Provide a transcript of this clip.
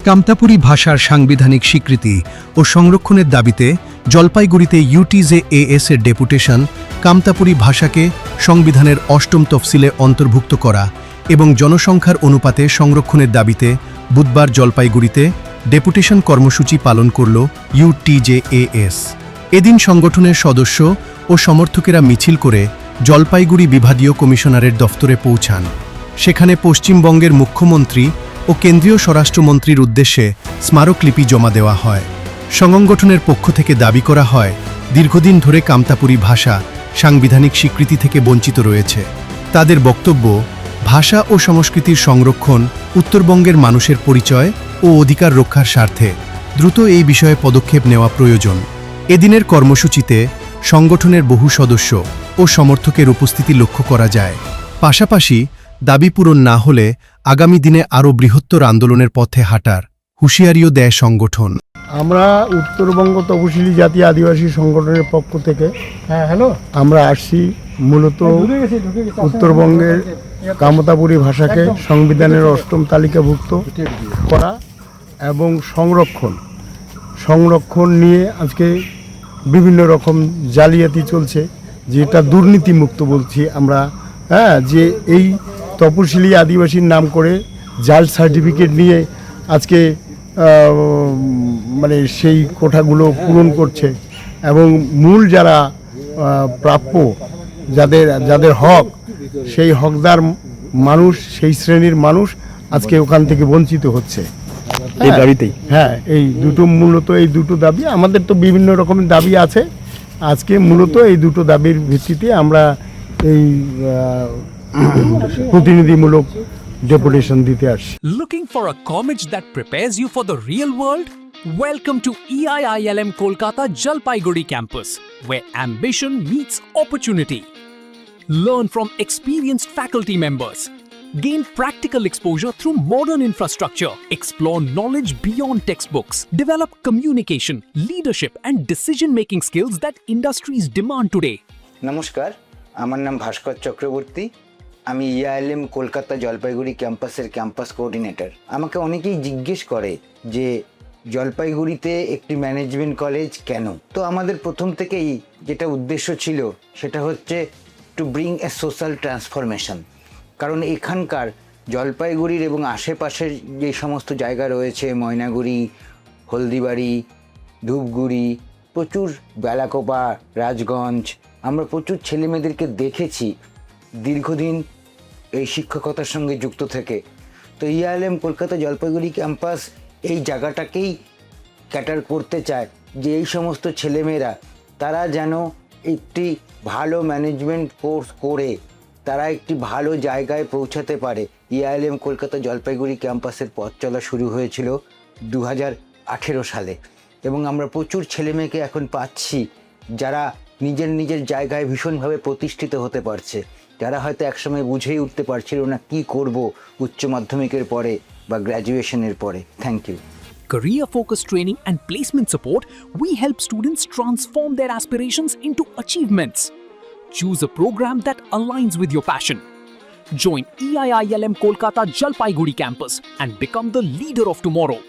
কামতাপুরী ভাষার সাংবিধানিক স্বীকৃতি ও সংরক্ষণের দাবিতে জলপাইগুড়িতে UTJAS এর ডেপুটেশন কামতাপুরী ভাষাকে সংবিধানের ৮ম তফসিলে অন্তর্ভুক্ত করা এবং জনসংখ্যার অনুপাতে সংরক্ষণের দাবিতে বুধবার জলপাইগুড়িতে ডেপুটেশন কর্মসূচি পালন করল UTJAS। এদিন সংগঠনের সদস্য ও সমর্থকেরা মিছিল করে জলপাইগুড়ি বিভাগীয় কমিশনারের দফতরে পৌঁছান। সেখানে পশ্চিমবঙ্গের মুখ্যমন্ত্রী ও কেন্দ্রীয় স্বরাষ্ট্রমন্ত্রীর উদ্দেশ্যে স্মারকলিপি জমা দেওয়া হয়। সংগঠনের পক্ষ থেকে দাবি করা হয়, দীর্ঘদিন ধরে কামতাপুরী ভাষা সাংবিধানিক স্বীকৃতি থেকে বঞ্চিত রয়েছে। তাদের বক্তব্য, ভাষা ও সংস্কৃতির সংরক্ষণ উত্তরবঙ্গের মানুষের পরিচয় ও অধিকার রক্ষার স্বার্থে দ্রুত এই বিষয়ে পদক্ষেপ নেওয়া প্রয়োজন। এদিনের কর্মসূচিতে সংগঠনের বহু সদস্য ও সমর্থকের উপস্থিতি লক্ষ্য করা যায়। পাশাপাশি দাবি পূরণ না হলে আগামী দিনে আরও বৃহত্তর আন্দোলনের পথে হাঁটার হুঁশিয়ারিও দেয় সংগঠন। আমরা উত্তরবঙ্গ তপশিলি জাতি আদিবাসী সংগঠনের পক্ষ থেকে আমরা আসছি মূলত উত্তরবঙ্গের কামতাপুরী ভাষাকে সংবিধানের ৮ম তালিকাভুক্ত করা এবং সংরক্ষণ নিয়ে আজকে বিভিন্ন রকম জালিয়াতি চলছে, যেটা দুর্নীতিমুক্ত বলছি আমরা। যে এই তপশিলি আদিবাসীর নাম করে জাল সার্টিফিকেট নিয়ে আজকে মানে সেই কোঠাগুলো পূরণ করছে এবং মূল যারা প্রাপ্য, যাদের হক, সেই হকদার মানুষ, সেই শ্রেণীর মানুষ আজকে ওখান থেকে বঞ্চিত হচ্ছে। এই দাবিতেই এই দুটো দাবি আমাদের তো বিভিন্ন রকমের দাবি আছে। আজকে মূলত এই দুটো দাবির ভিত্তিতে আমরা এই প্রতিনিধিমূলক ডেপুটেশন দিতে আসছি। Looking for a college that prepares you for the real world? Welcome to EIILM Kolkata Jalpaiguri campus, where ambition meets opportunity. Learn from experienced faculty members. Gain practical exposure through modern infrastructure. Explore knowledge beyond textbooks. Develop communication, leadership, and decision-making skills that industries demand today. নমস্কার, আমার নাম ভাস্কর চক্রবর্তী। আমি EILM Kolkata Jalpaiguri ক্যাম্পাসের campus coordinator. আমাকে অনেকেই জিজ্ঞেস করে যে জলপাইগুড়িতে একটি ম্যানেজমেন্ট কলেজ কেন? তো আমাদের প্রথম থেকেই যেটা উদ্দেশ্য ছিল সেটা হচ্ছে to bring a social transformation. কারণ এখানকার জলপাইগুড়ির এবং আশেপাশের যে সমস্ত জায়গা রয়েছে, ময়নাগুড়ি, হলদিবাড়ি, ধূপগুড়ি, প্রচুর বেলাকোপা, রাজগঞ্জ, আমরা প্রচুর ছেলেমেয়েদেরকে দেখেছি দীর্ঘদিন এই শিক্ষকতার সঙ্গে যুক্ত থেকে। তো EILM কলকাতা জলপাইগুড়ি ক্যাম্পাস এই জায়গাটাকেই ক্যাটার করতে চায় যে এই সমস্ত ছেলেমেয়েরা তারা যেন একটি ভালো ম্যানেজমেন্ট কোর্স করে তারা একটি ভালো জায়গায় পৌঁছাতে পারে। EILM কলকাতা জলপাইগুড়ি ক্যাম্পাসের পথ চলা শুরু হয়েছিল 2018 সালে এবং আমরা প্রচুর ছেলেমেয়েকে এখন পাচ্ছি যারা নিজের জায়গায় ভীষণভাবে প্রতিষ্ঠিত হতে পারছে, যারা হয়তো একসময় বুঝেই উঠতে পারছিল না কি করব উচ্চ মাধ্যমিকের পরে বা গ্র্যাজুয়েশনের পরে। Thank you. Career-focused training and placement support, we help students transform their aspirations into achievements. Choose a program that aligns with your passion. Join EIILM Kolkata Jalpaiguri campus and become the leader of tomorrow.